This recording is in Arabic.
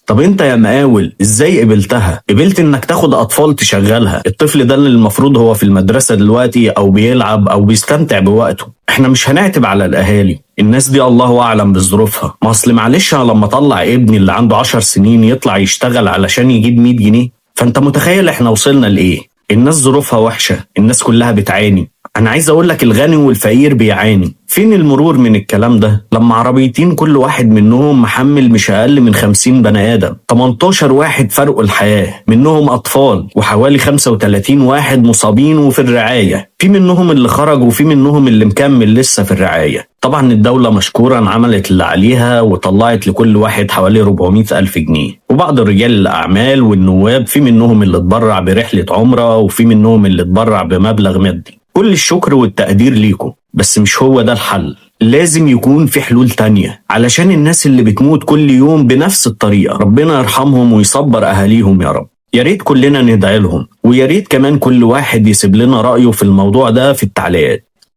طب انت يا مقاول ازاي قبلتها؟ قبلت انك تاخد اطفال تشغلها؟ الطفل ده اللي المفروض هو في المدرسة دلوقتي او بيلعب او بيستمتع بوقته. احنا مش هنعتب على الاهالي، الناس دي الله اعلم بظروفها. ما اصل معلش انا لما اطلع ابني اللي عنده 10 سنين يطلع يشتغل علشان يجيب 100 جنيه، فانت متخيل احنا وصلنا لايه؟ الناس ظروفها وحشة، الناس كلها بتعاني. انا عايز اقول لك الغني والفقير بيعاني. فين المرور من الكلام ده؟ لما عربيتين كل واحد منهم محمل مش اقل من 50 بني ادم، 18 واحد فرقوا الحياة، منهم اطفال، وحوالي 35 واحد مصابين وفي الرعاية، في منهم اللي خرج وفي منهم اللي مكمل لسه في الرعاية. طبعا الدولة مشكورا عملت اللي عليها وطلعت لكل واحد حوالي 400 ألف جنيه، وبعض رجال الأعمال والنواب في منهم اللي اتبرع برحلة عمرة وفي منهم اللي اتبرع بمبلغ مادي. كل الشكر والتقدير ليكم، بس مش هو ده الحل. لازم يكون في حلول تانية علشان الناس اللي بتموت كل يوم بنفس الطريقة ربنا يرحمهم ويصبر أهاليهم يا رب. يا ريت كلنا ندعي لهم، ويا ريت كمان كل واحد يسيب لنا رأيه في الموضوع ده في التعليقات.